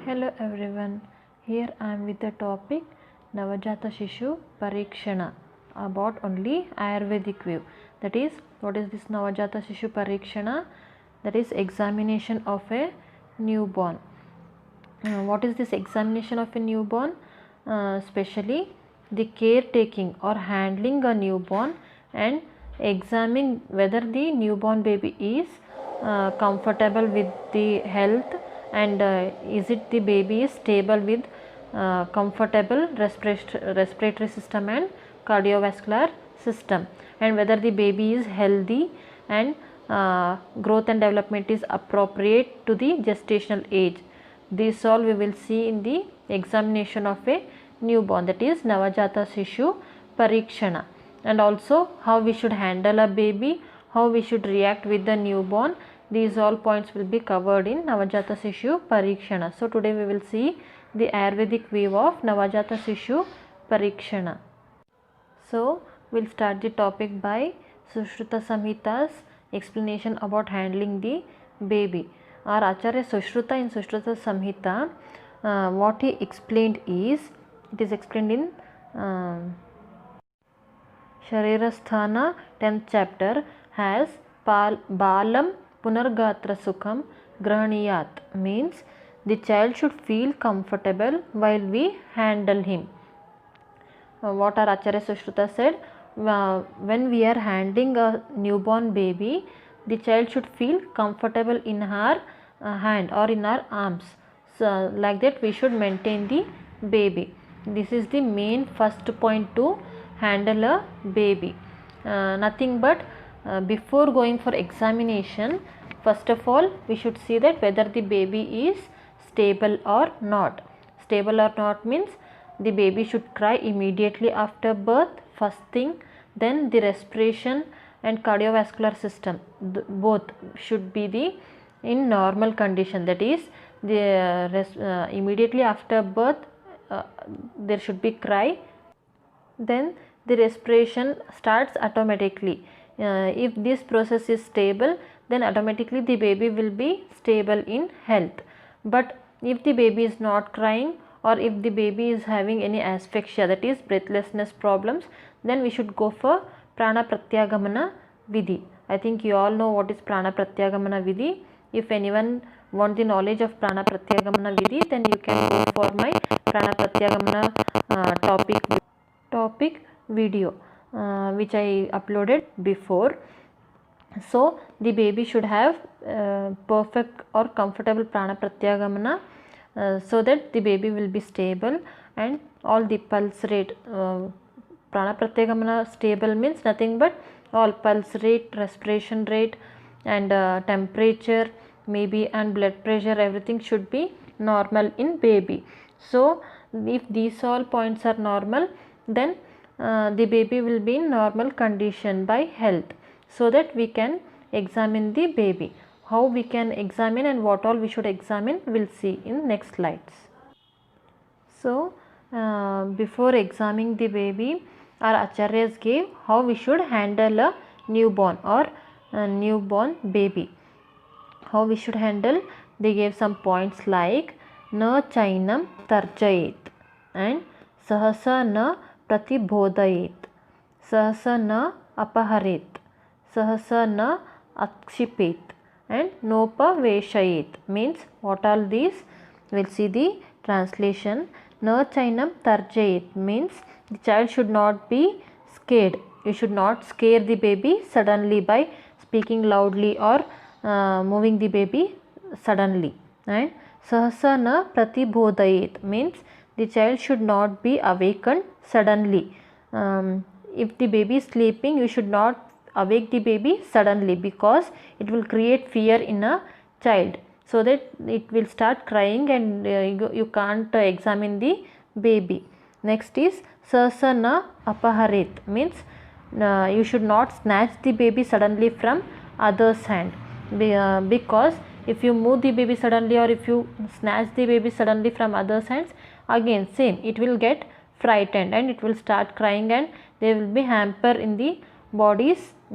Hello everyone. Here I am with the topic Navajata Shishu Parikshana about only Ayurvedic view. That is, what is this Navajata Shishu Parikshana? That is examination of a newborn. What is this examination of a newborn? Especially the caretaking or handling a newborn and examining whether the newborn baby is comfortable with the health and is it the baby is stable with comfortable respiratory system and cardiovascular system, and whether the baby is healthy and growth and development is appropriate to the gestational age. This all we will see in the examination of a newborn, that is Navajata Shishu Parikshana, and also how we should handle a baby, how we should react with the newborn. These all points will be covered in Navajata Shishu Parikshana. So today we will see the Ayurvedic view of Navajata Shishu Parikshana. So we'll start the topic by Sushruta Samhita's explanation about handling the baby. Our Acharya Sushruta in Sushruta Samhita, what he explained is, it is explained in Sharirasthana 10th chapter, has Balam Punargatra Sukham Grahaniyat, means the child should feel comfortable while we handle him. What our Acharya Sushruta said, when we are handling a newborn baby, the child should feel comfortable in her hand or in our arms. So like that we should maintain the baby. This is the main first point to handle a baby. Nothing but before going for examination, first of all we should see that whether the baby is stable or not. Stable or not means the baby should cry immediately after birth, first thing. Then the respiration and cardiovascular system both should be in normal condition. That is, the immediately after birth there should be cry. Then the respiration starts automatically. If this process is stable, then automatically the baby will be stable in health. But if the baby is not crying, or if the baby is having any asphyxia, that is breathlessness problems, then we should go for Prana Pratyagamana Vidhi. I think you all know what is Prana Pratyagamana Vidhi. If anyone want the knowledge of Prana Pratyagamana Vidhi, then you can go for my Prana Pratyagamana topic video which I uploaded before. So the baby should have perfect or comfortable Prana Pratyagamana so that the baby will be stable, and all the pulse rate, Prana Pratyagamana stable means nothing but all pulse rate, respiration rate and temperature maybe and blood pressure, everything should be normal in baby. So if these all points are normal, then the baby will be in normal condition by health, so that we can examine the baby. How we can examine and what all we should examine, we'll see in next slides. So before examining the baby, our acharyas gave how we should handle a newborn or a newborn baby. How we should handle, they gave some points like na chainam tarjayet and sahasa na pratibodhayet, sahasa na apaharet, sahasa na akshipet and nopaveshayet. Means what all these, we'll see the translation. Na chainam tarjayet means the child should not be scared. You should not scare the baby suddenly by speaking loudly or moving the baby suddenly. And sahasa na pratibodhayet means the child should not be awakened suddenly. If the baby is sleeping, you should not awake the baby suddenly, because it will create fear in a child, so that it will start crying and you can't examine the baby. Next is sahasa na apaharet means you should not snatch the baby suddenly from others' hand, because if you move the baby suddenly or if you snatch the baby suddenly from others' hands, again same, it will get frightened and it will start crying and there will be hamper in the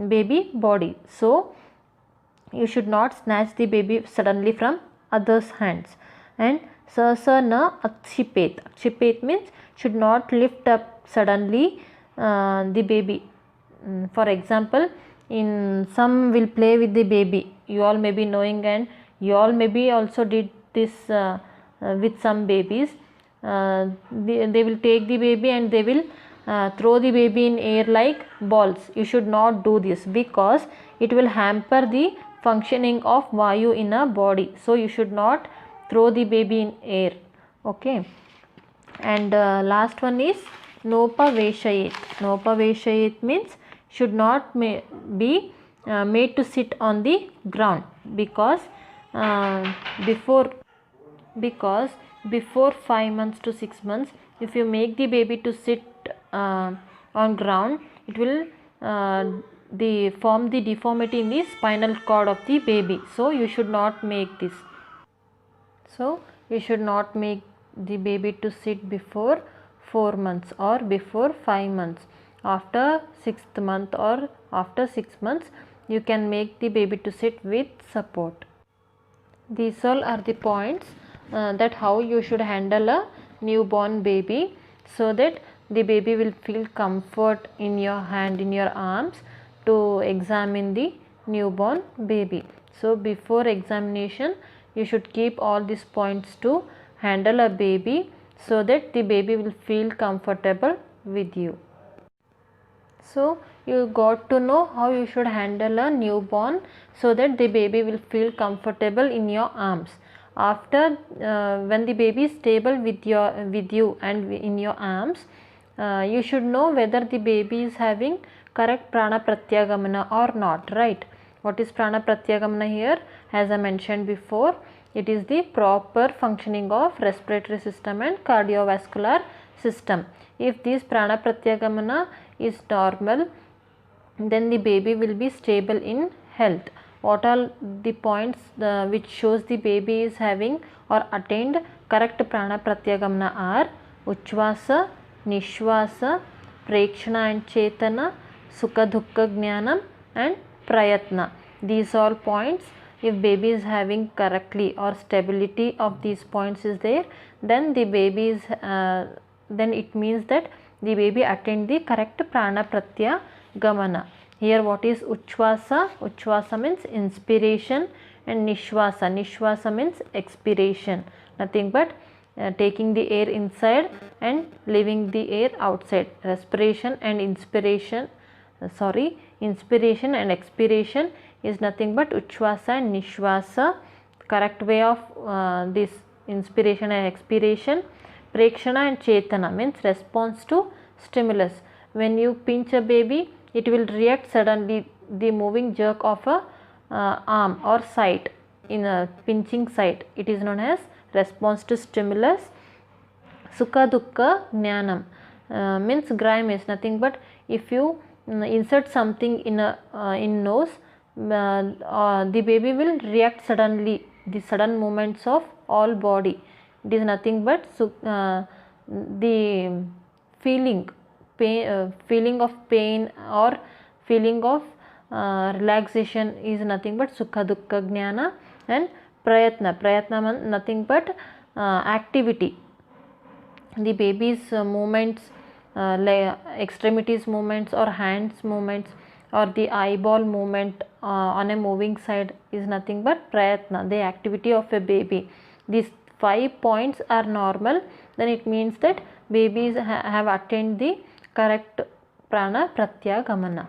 baby body. So you should not snatch the baby suddenly from others' hands. and Sasa na akshipet. Akshipet means should not lift up suddenly the baby. For example, in some will play with the baby. You all may be knowing, and you all maybe also did this with some babies. They will take the baby and they will throw the baby in air like balls. You should not do this because it will hamper the functioning of Vayu in a body. So you should not throw the baby in air. Okay. And last one is Nopaveshayet. Nopaveshayet means should not be made to sit on the ground because before 5 months to 6 months, if you make the baby to sit on ground, it will form the deformity in the spinal cord of the baby. So you should not make this. So you should not make the baby to sit before 4 months or before 5 months. After 6th month or after 6 months, you can make the baby to sit with support. These all are the points that how you should handle a newborn baby so that the baby will feel comfort in your hand, in your arms to examine the newborn baby. So before examination, you should keep all these points to handle a baby so that the baby will feel comfortable with you. So you got to know how you should handle a newborn so that the baby will feel comfortable in your arms. After when the baby is stable with you and in your arms, you should know whether the baby is having correct prana pratyagamana or not, right? What is prana pratyagamana here? As I mentioned before, it is the proper functioning of respiratory system and cardiovascular system. If this prana pratyagamana is normal, then the baby will be stable in health. What are the points which shows the baby is having or attained correct prana pratyagamana are Uchvasa, Nishvasa, Prekshana and Chetana, Sukha Dukkha Jnanam and Prayatna. These all points, if baby is having correctly or stability of these points is there, then the baby is then it means that the baby attained the correct prana pratyagamana. Here what is Uchvasa? Uchvasa means inspiration and Nishvasa. Nishvasa means expiration. Nothing but taking the air inside and leaving the air outside. Respiration and inspiration and expiration is nothing but Uchvasa and Nishvasa. Correct way of this inspiration and expiration. Prekshana and Chetana means response to stimulus. When you pinch a baby, it will react suddenly, the moving jerk of a arm or side in a pinching side. It is known as response to stimulus. Sukha Dukkha Jnanam means grime is nothing but if you insert something in nose, the baby will react suddenly, the sudden movements of all body. It is nothing but the feeling of pain or feeling of relaxation is nothing but Sukha Dukkha Jnana. And Prayatna nothing but activity. The baby's movements, extremities movements or hands movements or the eyeball movement on a moving side is nothing but Prayatna, the activity of a baby. These 5 points are normal, then it means that babies have attained the correct prana pratyagamana.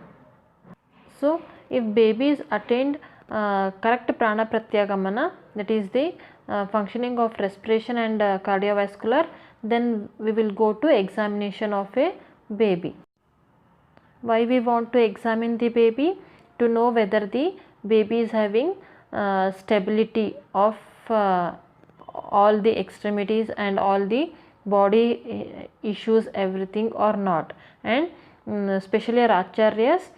So if babies attained correct prana pratyagamana, that is the functioning of respiration and cardiovascular, then we will go to examination of a baby. Why we want to examine the baby? To know whether the baby is having stability of all the extremities and all the body issues, everything or not. And especially our acharyas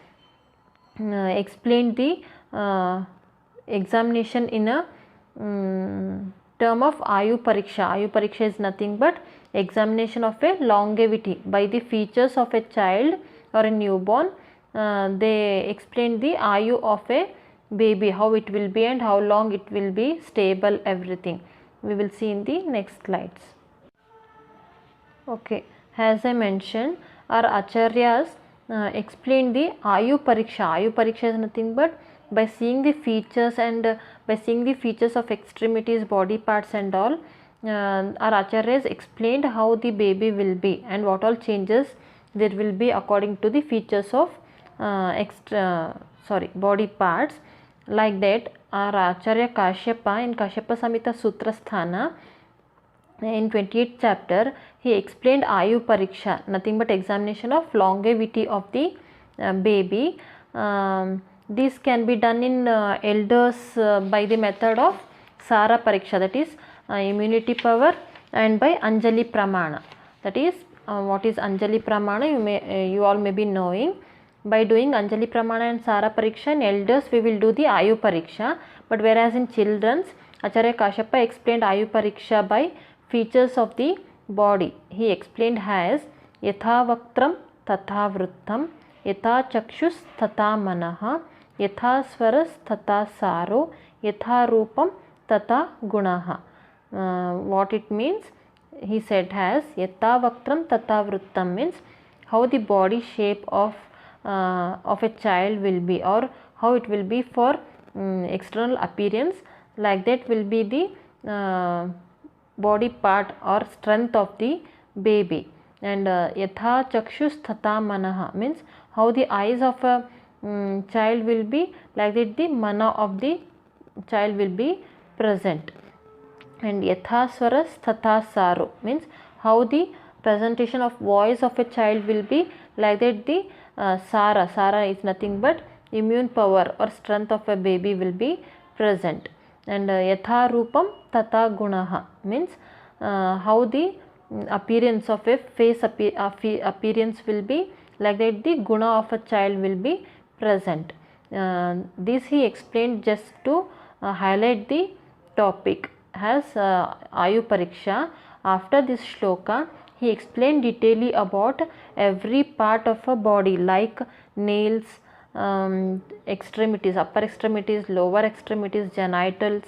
explained the examination in a term of Ayu Pariksha. Ayu Pariksha is nothing but examination of a longevity by the features of a child or a newborn. They explained the Ayu of a baby, how it will be and how long it will be stable, everything. we will see in the next slides. Okay, as I mentioned, our acharyas explained the Ayu Pariksha. Ayu Pariksha is nothing but by seeing the features and by seeing the features of extremities, body parts and all, our acharyas explained how the baby will be and what all changes there will be according to the features of body parts. Like that, our Acharya Kashyapa in Kashyapa Samhita Sutrasthana in 28th chapter, he explained Ayu Pariksha, nothing but examination of longevity of the baby. This can be done in elders by the method of Sara Pariksha, that is immunity power, and by Anjali Pramana. That is what is Anjali Pramana, you all may be knowing. By doing Anjali Pramana and Sara Pariksha in elders, we will do the Ayu Pariksha, but whereas in children's, Acharya Kashyapa explained Ayu Pariksha by features of the body. He explained as Yatha Vaktram Tatha Vruttam, Yatha Chakshus Tatha Manaha, Yatha Swaras Tatha Saro, Yatha Rupam Tatha Gunaha. What it means? He said as Yatha Vaktram Tatha Vruttam means how the body shape of a child will be, or how it will be for external appearance. Like that will be the body part or strength of the baby. And Yatha Chakshus Tatha Manaha means how the eyes of a child will be, like that the mana of the child will be present. And Yatha Swaras Tatha Saro means how the presentation of voice of a child will be, like that the Sara is nothing but immune power or strength of a baby will be present. And Yatha Rupam Tatha Gunaha means how the appearance of a face appearance will be, like that the guna of a child will be present. This he explained just to highlight the topic as Ayu Pariksha. After this shloka, he explained detailedly about every part of a body, like nails, extremities, upper extremities, lower extremities, genitals,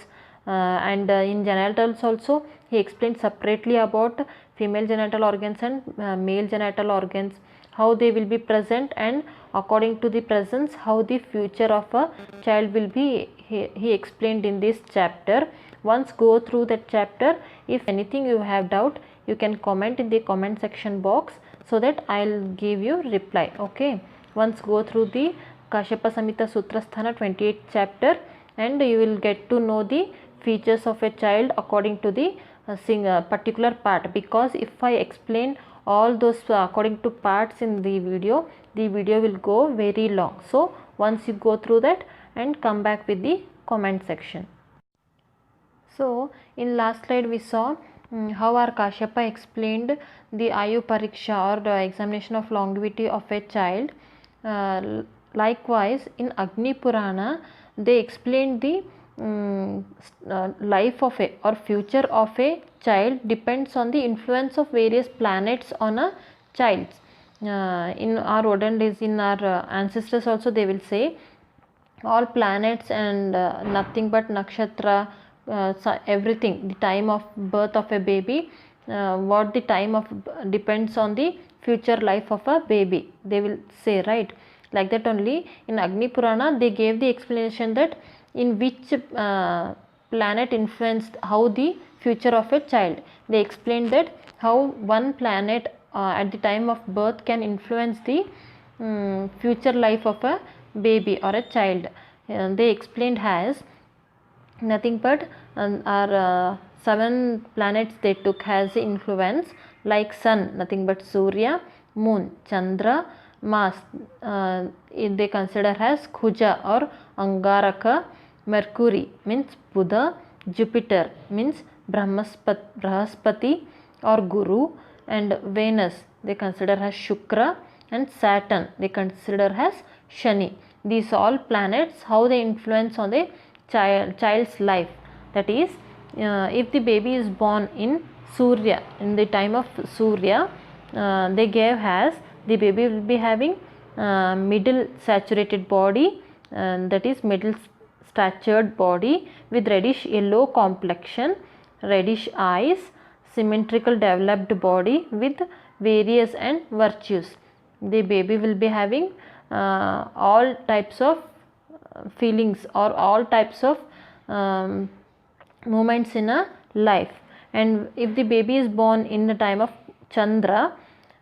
and in genitals also he explained separately about female genital organs and male genital organs, how they will be present, and according to the presence how the future of a child will be. He explained in this chapter. Once go through that chapter. If anything you have doubt, you can comment in the comment section box, so that I'll give you reply. Okay, once go through the Kashyapa Samhita Sutrasthana 28th chapter, and you will get to know the features of a child according to the particular part. Because if I explain all those according to parts in the video will go very long. So once you go through that and come back with the comment section. So in last slide we saw how our Kashyapa explained the Ayu Pariksha, or the examination of longevity of a child. Likewise in Agni Purana they explained the life of a or future of a child depends on the influence of various planets on a child. In our olden days, in our ancestors also, they will say all planets and nothing but nakshatra, everything, the time of birth of a baby, what the time of depends on the future life of a baby, they will say, right? Like that only in Agni Purana they gave the explanation that in which planet influenced how the future of a child. They explained that how one planet at the time of birth can influence the future life of a baby or a child. They explained as nothing but our 7 planets they took as influence, like sun, nothing but Surya, moon, Chandra, Mars, they consider as Kuja or Angaraka, Mercury means Buddha, Jupiter means Brahaspati or Guru, and Venus they consider as Shukra, and Saturn they consider as Shani. These all planets, how they influence on the child's life. That is, if the baby is born in Surya, in the time of Surya, they gave as the baby will be having middle saturated body, that is middle statured body with reddish yellow complexion, reddish eyes, symmetrical developed body with various and virtues. The baby will be having all types of feelings or all types of moments in a life. And if the baby is born in the time of Chandra,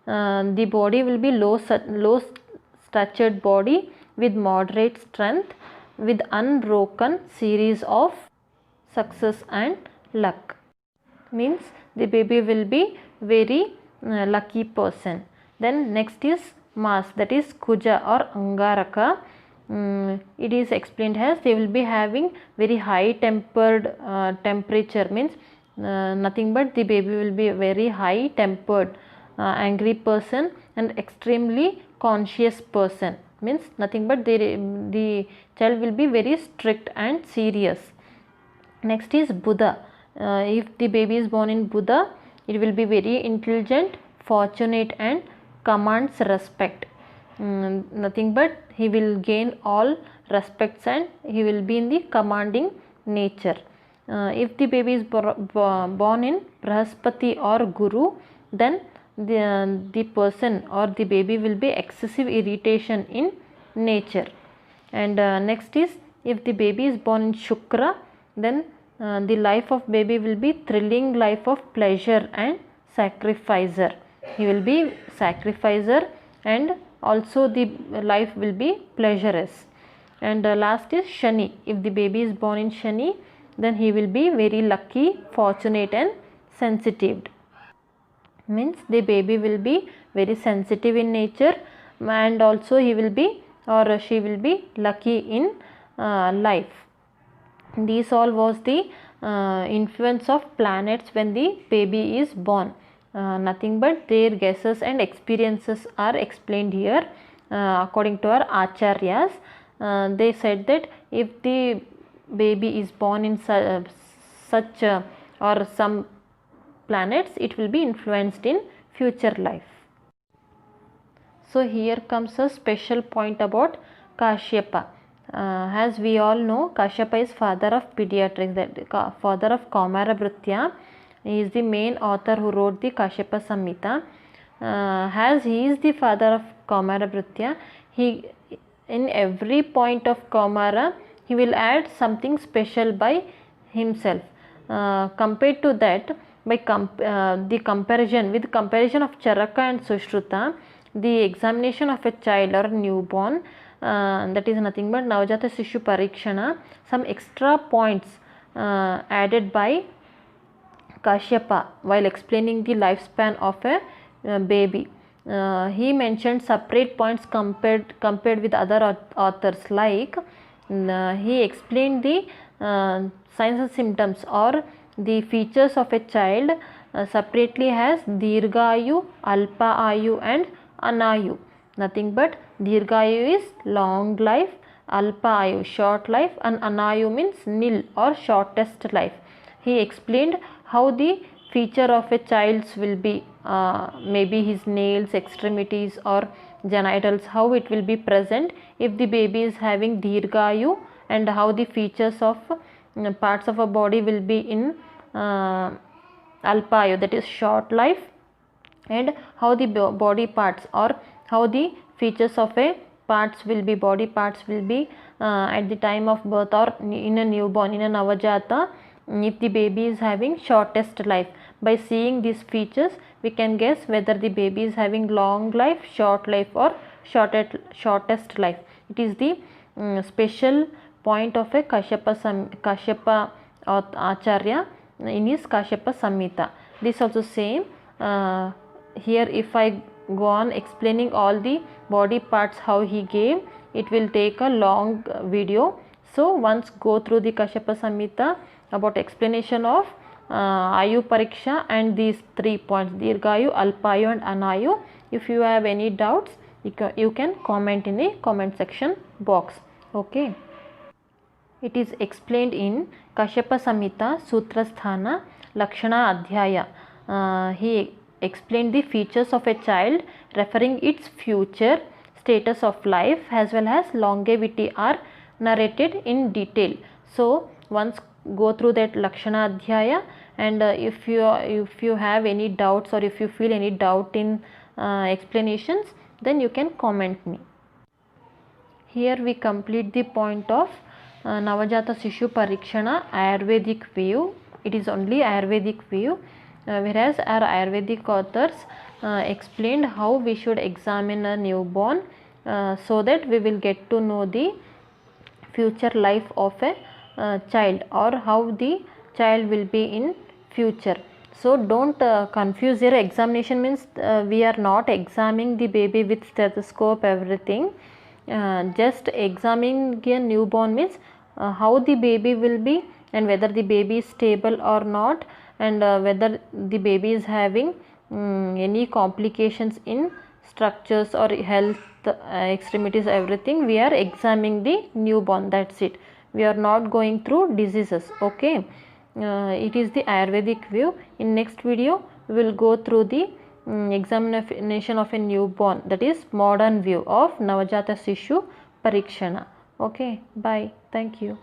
the body will be low statured body with moderate strength, with unbroken series of success and luck. Means the baby will be very lucky person. Then next is Mars, that is Kuja or Angaraka. It is explained as they will be having very high tempered temperature, means nothing but the baby will be a very high tempered angry person and extremely conscious person, means nothing but the child will be very strict and serious. Next is Buddha. If the baby is born in Buddha, it will be very intelligent, fortunate and commands respect. Nothing but he will gain all respects and he will be in the commanding nature. If the baby is born in Brahaspati or Guru, then the person or the baby will be excessive irritation in nature. And next is, if the baby is born in Shukra, then the life of baby will be thrilling life of pleasure and sacrificer. He will be sacrificer and also the life will be pleasurous. And last is Shani. If the baby is born in Shani, then he will be very lucky, fortunate and sensitive. Means the baby will be very sensitive in nature and also he will be or she will be lucky in life. These all was the influence of planets when the baby is born. Nothing but their guesses and experiences are explained here according to our acharyas. They said that if the baby is born in such or some planets, it will be influenced in future life. So here comes a special point about Kashyapa. As we all know, Kashyapa is father of pediatrics, that father of Kaumarabhrutya. He is the main author who wrote the Kashyapa Samhita. As he is the father of Kaumarabhrutya, he in every point of Kaumara he will add something special by himself. Compared to that, by the comparison of Charaka and Sushruta, the examination of a child or newborn, that is nothing but Navjata Sishu Parikshana, some extra points added by Kashyapa while explaining the lifespan of a baby. He mentioned separate points compared with other authors, like he explained the signs and symptoms or the features of a child separately as Dirghayu, Alpa Ayu and Anayu. Nothing but Dirghayu is long life, Alpa Ayu short life and Anayu means nil or shortest life. He explained how the feature of a child's will be, maybe his nails, extremities or genitals, how it will be present if the baby is having Dirghayu, and how the features of parts of a body will be in Alpayu, that is short life, and how the body parts or how the features of a body parts will be at the time of birth or in a newborn, in a Navajata, if the baby is having shortest life. By seeing these features, we can guess whether the baby is having long life, short life or shortest life. It is the special point of a Kashyapa Acharya in his Kashyapa Samhita. This also same. Here if I go on explaining all the body parts how he gave, it will take a long video. So once go through the Kashyapa Samhita about explanation of Ayu Pariksha and these 3 points, Dirghayu, Alpayu and Anayu. If you have any doubts, you can comment in the comment section box. Okay. It is explained in Kashyapa Samhita Sutrasthana Lakshana Adhyaya. He explained the features of a child referring its future status of life as well as longevity are narrated in detail. So once go through that Lakshana Adhyaya and if you have any doubts or if you feel any doubt in explanations, then you can comment me. Here we complete the point of Navajata Sishu Parikshana Ayurvedic view. It is only Ayurvedic view, whereas our Ayurvedic authors explained how we should examine a newborn so that we will get to know the future life of a child, or how the child will be in future. So don't confuse here. Examination means we are not examining the baby with stethoscope everything. Just examining a newborn means how the baby will be, and whether the baby is stable or not, and whether the baby is having any complications in structures or health extremities, everything. We are examining the newborn, that's it. We are not going through diseases. Okay, it is the Ayurvedic view. In next video we will go through the examination of a newborn, that is modern view of Navajata Sishu Parikshana. Okay, bye, thank you.